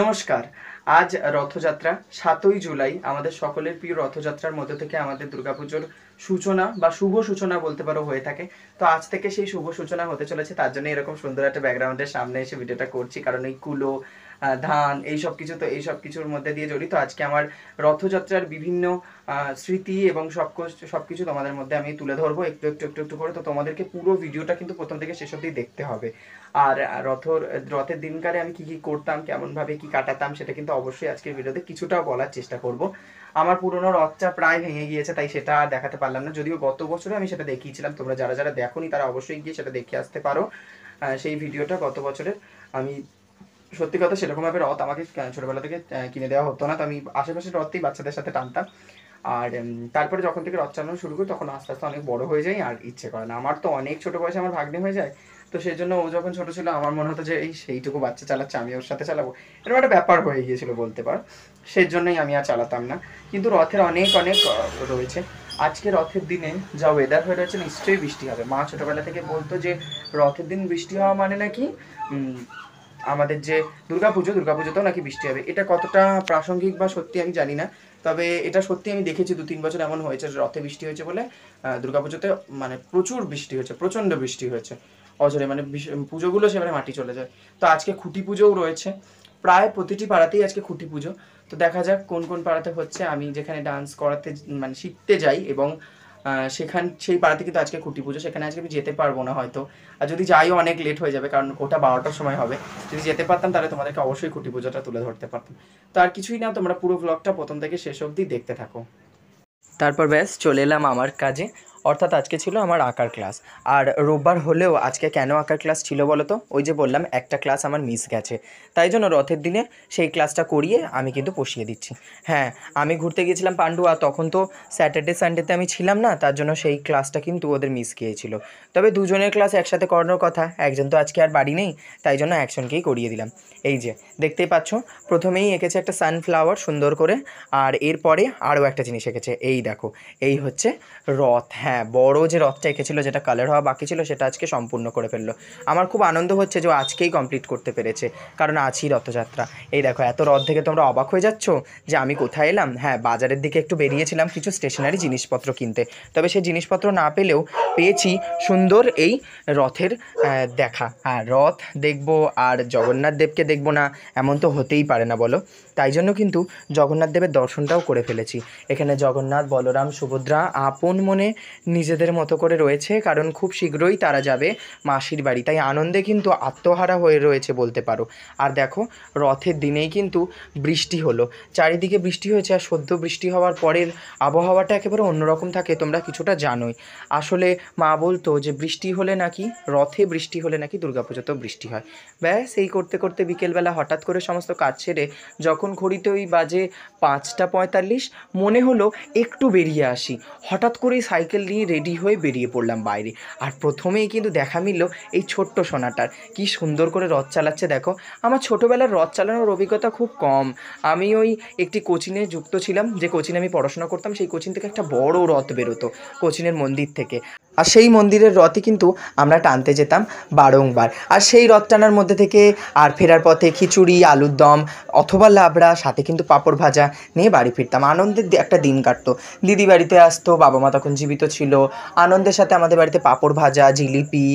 নমস্কার। আজ রথযাত্রা ৭ই জুলাই আমাদের সকলের প্রিয় রথযাত্রার মধ্যে থেকে আমাদের দুর্গাপুজোর সূচনা বা শুভ সূচনা বলতে পারো হয়ে থাকে। তো আজ থেকে সেই শুভ সূচনা হতে চলেছে, তার জন্য এরকম সুন্দর একটা ব্যাকগ্রাউন্ডের সামনে এসে ভিডিওটা করছি, কারণ এই কুলো ধান এইসব কিছু, তো এইসব কিছুর মধ্যে দিয়ে জড়িত আজকে আমার রথযাত্রার বিভিন্ন স্মৃতি এবং সবকিছু তোমাদের মধ্যে আমি তুলে ধরবো একটু একটু একটু একটু করে। তো তোমাদেরকে পুরো ভিডিওটা কিন্তু প্রথম থেকে শেষ অবধি দেখতে হবে। আর রথের দিনকারে আমি কি কি করতাম, কেমন ভাবে কি কাটাতাম, সেটা কিন্তু অবশ্যই আজকের ভিডিওতে কিছুটা বলার চেষ্টা করব। আমার পুরনো রথটা প্রায় ভেঙে গিয়েছে, তাই সেটা আর দেখাতে পারলাম না, যদিও গত বছরে আমি সেটা দেখিয়েছিলাম। তোমরা যারা যারা দেখোনি তারা অবশ্যই গিয়ে সেটা দেখে আসতে পারো। সেই ভিডিওটা গত বছরের। আমি সত্যি কথা, সেরকমভাবে রথ আমাকে ছোটবেলা থেকে কিনে দেওয়া হতো না, তো আমি আশেপাশের রথেই বাচ্চাদের সাথে টানতাম। আর তারপরে যখন থেকে রথ চালানো শুরু করি তখন আস্তে আস্তে অনেক বড় হয়ে যায় আর ইচ্ছে করে না। আমার তো অনেক ছোট বয়সে আমার ভাগ্নে হয়ে যায়, তো সেই জন্য ও যখন ছোট ছিল আমার মনে হতো যে এই সেইটুকু বাচ্চা চালাচ্ছে, আমি ওর সাথে চালাবো, এরকম একটা ব্যাপার হয়ে গিয়েছিল বলতে পার। সেই জন্যই আমি আর চালাতাম না। কিন্তু রথের অনেক অনেক রয়েছে। আজকে রথের দিনে যা ওয়েদার হয়ে রয়েছে, নিশ্চয়ই বৃষ্টি হবে। মা ছোটবেলা থেকে বলতো যে রথের দিন বৃষ্টি হওয়া মানে নাকি আমাদের যে দুর্গাপুজোতেও নাকি বৃষ্টি হবে। এটা কতটা প্রাসঙ্গিক বা সত্যি আমি জানি না, তবে এটা সত্যি আমি দেখেছি 2-3 বছর এমন হয়েছে যে রথে বৃষ্টি হয়েছে বলে দুর্গাপুজোতে মানে প্রচুর বৃষ্টি হয়েছে, প্রচণ্ড বৃষ্টি হয়েছে অজরে, মানে পুজোগুলো সেবারে মাটি চলে যায়। তো আজকে খুঁটি পুজোও রয়েছে, প্রায় প্রতিটি পাড়াতেই আজকে খুঁটি পুজো। তো দেখা যাক কোন কোন পাড়াতে হচ্ছে। আমি যেখানে ডান্স করাতে মানে শিখতে যাই এবং সেই পাড়াতে কিন্তু আজকে খুঁটি পুজো, সেখানে আজকে আমি যেতে পারবো না হয়তো। আর যদি যাইও অনেক লেট হয়ে যাবে, কারণ ওটা 12টার সময় হবে। যদি যেতে পারতাম তাহলে তোমাদেরকে অবশ্যই খুঁটি পুজোটা তুলে ধরতে পারতাম। তো আর কিছুই না, তোমরা পুরো ব্লগটা প্রথম থেকে শেষ অবধি দেখতে থাকো। তারপর ব্যাস চলে এলাম আমার কাজে, অর্থাৎ আজকে ছিল আমার আঁকার ক্লাস। আর রোববার হলেও আজকে কেন আঁকার ক্লাস ছিল বলো তো? ওই যে বললাম একটা ক্লাস আমার মিস গেছে, তাই জন্য রথের দিনে সেই ক্লাসটা করিয়ে আমি কিন্তু বসিয়ে দিচ্ছি। হ্যাঁ, আমি ঘুরতে গিয়েছিলাম পান্ডুয়া, তখন তো স্যাটারডে সানডেতে আমি ছিলাম না, তার জন্য সেই ক্লাসটা কিন্তু ওদের মিস গিয়েছিল। তবে দুজনের ক্লাস একসাথে করানোর কথা, একজন তো আজকে আর বাড়ি নেই, তাই জন্য একজনকেই করিয়ে দিলাম। এই যে দেখতেই পাচ্ছ, প্রথমেই এঁকেছে একটা সানফ্লাওয়ার সুন্দর করে, আর এরপরে আরও একটা জিনিস এঁকেছে, এই দেখো, এই হচ্ছে রথ। হ্যাঁ, বড় যে রথটা এঁকেছিল, যেটা কালার হওয়া বাকি ছিল, সেটা আজকে সম্পূর্ণ করে ফেললো। আমার খুব আনন্দ হচ্ছে যে আজকেই কমপ্লিট করতে পেরেছে, কারণ আজই রথযাত্রা। এই দেখো, এত রথ দেখে তোমরা অবাক হয়ে যাচ্ছ যে আমি কোথায় এলাম। হ্যাঁ, বাজারের দিকে একটু বেরিয়েছিলাম কিছু স্টেশনারি জিনিসপত্র কিনতে, তবে সেই জিনিসপত্র না পেলেও পেয়েছি সুন্দর এই রথের দেখা। হ্যাঁ, রথ দেখবো আর জগন্নাথ দেবকে দেখবো না, এমন তো হতেই পারে না বলো। তাই জন্য কিন্তু জগন্নাথ দেবের দর্শনটাও করে ফেলেছি। এখানে জগন্নাথ, বলরাম, সুভদ্রা আপন মনে নিজেদের মতো করে রয়েছে, কারণ খুব শীঘ্রই তারা যাবে মাসির বাড়ি, তাই আনন্দে কিন্তু আত্মহারা হয়ে রয়েছে বলতে পারো। আর দেখো, রথের দিনেই কিন্তু বৃষ্টি হলো, চারিদিকে বৃষ্টি হয়েছে। আর সদ্য বৃষ্টি হওয়ার পরের আবহাওয়াটা একেবারে অন্যরকম থাকে, তোমরা কিছুটা জানোই। আসলে মা বলতো যে বৃষ্টি হলে নাকি, রথে বৃষ্টি হলে নাকি দুর্গাপুজোতেও বৃষ্টি হয়। ব্যাস এই করতে করতে বিকেলবেলা হঠাৎ করে সমস্ত কাজ ছেড়ে যখন ঘড়িতে ওই বাজে 5টা 45, মনে হলো একটু বেরিয়ে আসি। হঠাৎ করেই সাইকেল নিয়ে রেডি হয়ে বেরিয়ে পড়লাম বাইরে। আর প্রথমেই কিন্তু দেখা মিলল এই ছোট্ট সোনাটার, কি সুন্দর করে রথ চালাচ্ছে দেখো। আমার ছোটোবেলার রথ চালানোর অভিজ্ঞতা খুব কম। আমি ওই একটি কোচিনে যুক্ত ছিলাম, যে কোচিনে আমি পড়াশোনা করতাম, সেই কোচিন থেকে একটা বড় রথ বেরোতো কোচিনের মন্দির থেকে। আর সেই মন্দিরের রথই কিন্তু আমরা টানতে যেতাম বারংবার। আর সেই রথ টানার মধ্যে থেকে আর ফেরার পথে খিচুড়ি, আলুর দম অথবা লাবড়া, সাথে কিন্তু পাঁপড় ভাজা নিয়ে বাড়ি ফিরতাম। আনন্দের একটা দিন কাটতো। দিদি বাড়িতে আসতো, বাবা মা তখন জীবিত ছিল। আনন্দের সাথে আমাদের বাড়িতে পাঁপড় ভাজা, জিলিপি,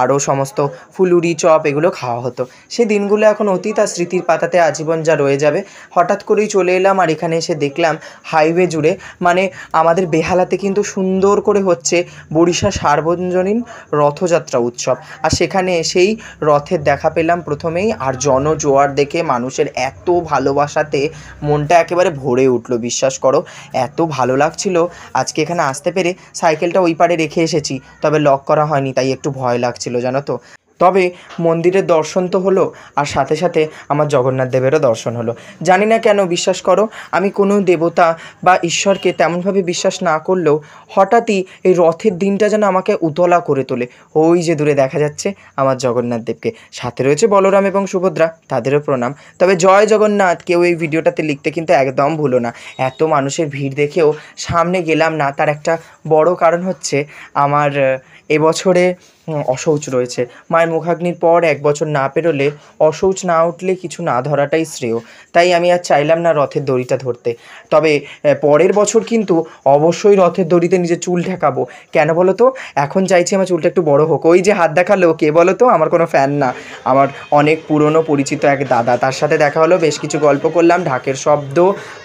আরও সমস্ত ফুলুরি, চপ এগুলো খাওয়া হতো। সেই দিনগুলো এখন অতীত, আর স্মৃতির পাতাতে আজীবন যা রয়ে যাবে। হঠাৎ করেই চলে এলাম আর এখানে এসে দেখলাম হাইওয়ে জুড়ে, মানে আমাদের বেহালাতে কিন্তু সুন্দর করে হচ্ছে বরিশা সার্বজনীন রথযাত্রা উৎসব। আর সেখানে এসেই রথের দেখা পেলাম প্রথমেই, আর জনজোয়ার দেখে মানুষের এত ভালোবাসাতে মনটা একেবারে ভরে উঠলো, বিশ্বাস করো। এত ভালো লাগছিল আজকে এখানে আসতে পেরে। সাইকেলটা ওই পারে রেখে এসেছি, তবে লক করা হয়নি, তাই একটু ভয় লাগছিল জানো তো। তবে মন্দিরের দর্শন তো হলো, আর সাথে সাথে আমার জগন্নাথ দেবেরও দর্শন হলো। জানি না কেন, বিশ্বাস করো, আমি কোনো দেবতা বা ঈশ্বরকে তেমনভাবে বিশ্বাস না করলেও হঠাৎই এই রথের দিনটা যেন আমাকে উতলা করে তোলে। ওই যে দূরে দেখা যাচ্ছে আমার জগন্নাথ দেবকে, সাথে রয়েছে বলরাম এবং সুভদ্রা, তাদেরও প্রণাম। তবে জয় জগন্নাথ কেউ এই ভিডিওটাতে লিখতে কিন্তু একদম ভুলো না। এত মানুষের ভিড় দেখেও সামনে গেলাম না, তার একটা বড় কারণ হচ্ছে আমার এবছরে অশৌচ রয়েছে। মায়ের মুখাগ্নির পর 1 বছর না পেরোলে, অশৌচ না উঠলে কিছু না ধরাটাই শ্রেয়। তাই আমি আর চাইলাম না রথের দড়িটা ধরতে। তবে পরের বছর কিন্তু অবশ্যই রথের দড়িতে নিজের চুল ঠেকাবো। কেন বলো তো? এখন চাইছি আমার চুলটা একটু বড় হোক। ওই যে হাত দেখালো, কে বলো তো? আমার কোনো ফ্যান না, আমার অনেক পুরনো পরিচিত এক দাদা। তার সাথে দেখা হলো, বেশ কিছু গল্প করলাম, ঢাকের শব্দ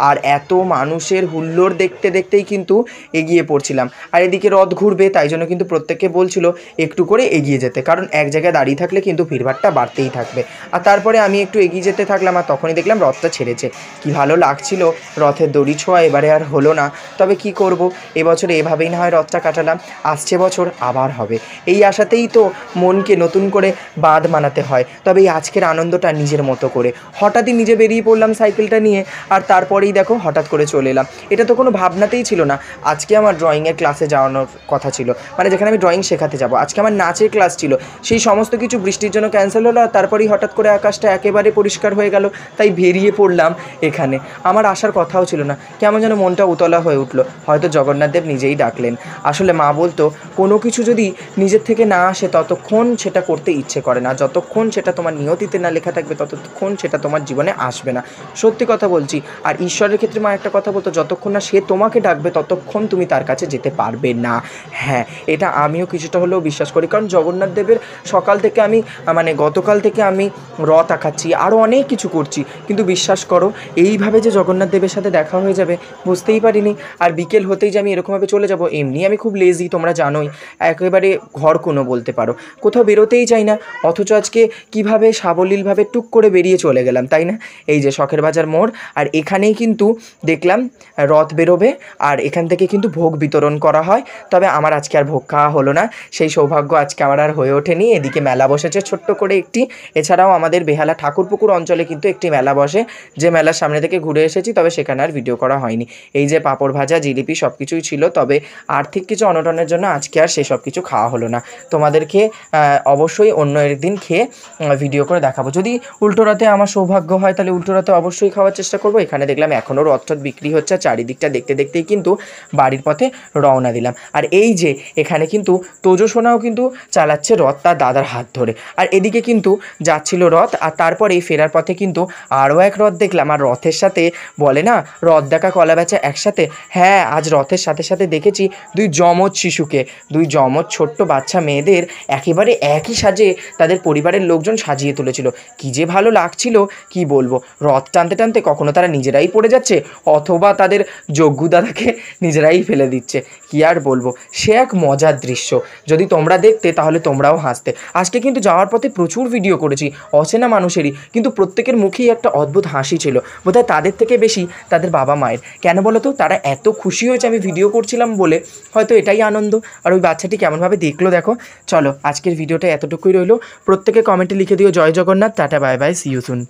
আর এত মানুষের হুল্লোড় দেখতে দেখতেই কিন্তু এগিয়ে পড়ছিলাম। আর এদিকে রথ ঘুরবে, তাই জন্য কিন্তু প্রত্যেককে বলছিল একটু করে এগিয়ে যেতে, কারণ এক জায়গায় দাঁড়িয়ে থাকলে কিন্তু ভিড়ভাড়টা বাড়তেই থাকবে। আর তারপরে আমি একটু এগিয়ে যেতে থাকলাম, আর তখনই দেখলাম রথটা ছেড়েছে। কি ভালো লাগছিল রথের দড়ি ছোঁয়া। এবারে আর হলো না, তবে কি করব, এবছর এভাবেই না হয় রথটা কাটালাম, আসছে বছর আবার হবে। এই আশাতেই তো মনকে নতুন করে বাঁধ মানাতে হয়। তবে এই আজকের আনন্দটা নিজের মতো করে। হঠাৎই নিজে বেরিয়ে পড়লাম সাইকেলটা নিয়ে, আর তারপরেই দেখো হঠাৎ করে চলে এলাম। এটা তো কোনো ভাবনাতেই ছিল না। আজকে আমার ড্রয়িংয়ের ক্লাসে যাওয়ানোর কথা ছিল, মানে যেখানে আমি ড্রয়িং শেখাতে যাব। আজকে আমার নাচের ক্লাস ছিল, সেই সমস্ত কিছু বৃষ্টির জন্য ক্যান্সেল হলো। আর তারপরেই হঠাৎ করে আকাশটা একেবারে পরিষ্কার হয়ে গেল, তাই বেরিয়ে পড়লাম এখানে। আমার আসার কথাও ছিল না, কেমন যেন মনটা উতলা হয়ে উঠলো। হয়তো জগন্নাথদেব নিজেই ডাকলেন। আসলে মা বলতো, কোনো কিছু যদি নিজের থেকে না আসে ততক্ষণ সেটা করতে ইচ্ছে করে না, যতক্ষণ সেটা তোমার নিয়তিতে না লেখা থাকবে ততক্ষণ সেটা তোমার জীবনে আসবে না। সত্যি কথা বলছি। আর ঈশ্বরের ক্ষেত্রে মা একটা কথা বলতো, যতক্ষণ না সে তোমাকে ডাকবে ততক্ষণ তুমি তার কাছে যেতে পারবে না। হ্যাঁ, এটা আমিও কিছুটা হলেও বিশ্বাস করি, কারণ জগন্নাথ দেবের সকাল থেকে আমি, মানে গতকাল থেকে আমি রথ আঁকাচ্ছি, আরও অনেক কিছু করছি, কিন্তু বিশ্বাস করো এইভাবে যে জগন্নাথ দেবের সাথে দেখা হয়ে যাবে বুঝতেই পারিনি। আর বিকেল হতেই যে আমি এরকমভাবে চলে যাব, এমনি আমি খুব লেজি, তোমরা জানোই, একেবারে ঘর কোনো বলতে পারো, কোথাও বেরোতেই চাই না। অথচ আজকে কীভাবে সাবলীলভাবে টুক করে বেরিয়ে চলে গেলাম, তাই না? এই যে শখের বাজার মোড়, আর এখানেই কিন্তু দেখলাম রথ বেরোবে, আর এখান থেকে কিন্তু ভোগ বিতরণ করা হয়। তবে আমার আজকে আর ভোগ খাওয়া হলো না, সেই সৌভাগ্য আজকে আমার আর হয়ে ওঠেনি। এদিকে মেলা বসেছে ছোট্ট করে একটি, এছাড়াও আমাদের বেহালা ঠাকুরপুকুর অঞ্চলে কিন্তু একটি মেলা বসে, যে মেলার সামনে থেকে ঘুরে এসেছি, তবে সেখানে আর ভিডিও করা হয়নি। এই যে পাঁপড় ভাজা, জিলিপি সব কিছুই ছিল, তবে আর্থিক কিছু অনটনের জন্য আজকে আর সেসব কিছু খাওয়া হলো না। তোমাদেরকে অবশ্যই অন্য একদিন খেয়ে ভিডিও করে দেখাবো। যদি উল্টো রাতে আমার সৌভাগ্য হয় তাহলে উল্টো রাতে অবশ্যই খাওয়ার চেষ্টা করবো। এখানে দেখলাম এখনও রথ বিক্রি হচ্ছে, চারিদিকটা দেখতে দেখতেই কিন্তু বাড়ির পথে রওনা দিলাম। আর এই যে এখানে কিন্তু তোজো সোনাও কিন্তু চালাচ্ছে রথ তার দাদার হাত ধরে, আর এদিকে কিন্তু যাচ্ছিল রথ। আর তারপরে ফেরার পথে কিন্তু আরও এক রথ দেখলাম, আর রথের সাথে বলে না রথ দেখা কলা বেচা একসাথে, হ্যাঁ আজ রথের সাথে সাথে দেখেছি দুই যমজ শিশুকে, দুই যমজ ছোট্ট বাচ্চা মেয়েদের একেবারে একই সাজে তাদের পরিবারের লোকজন সাজিয়ে তুলেছিল। কী যে ভালো লাগছিল কি বলবো। রথ টানতে টানতে কখনো তারা নিজেরাই পড়ে যাচ্ছে, অথবা তাদের যজ্ঞ দাদাকে নিজেরাই ফেলে দিচ্ছে। কি আর বলবো, সে এক মজার দৃশ্য। যদি তোমরা দেখতে তাহলে তোমরাও হাসতে। আজকে কিন্তু যাওয়ার পথে প্রচুর ভিডিও করেছি অচেনা মানুষেরই, কিন্তু প্রত্যেকের মুখেই একটা অদ্ভুত হাসি ছিল, বোধহয় তাদের থেকে বেশি তাদের বাবা মায়ের। কেন বলো তো? তারা এত খুশি হয়েছে আমি ভিডিও করছিলাম বলে, হয়তো এটাই আনন্দ। আর ওই বাচ্চাটি কেমনভাবে দেখলো দেখো। চলো আজকের ভিডিওটা এতটুকুই রইলো। প্রত্যেকে কমেন্টে লিখে দিও জয় Jagannath, tata bye bye, see you soon.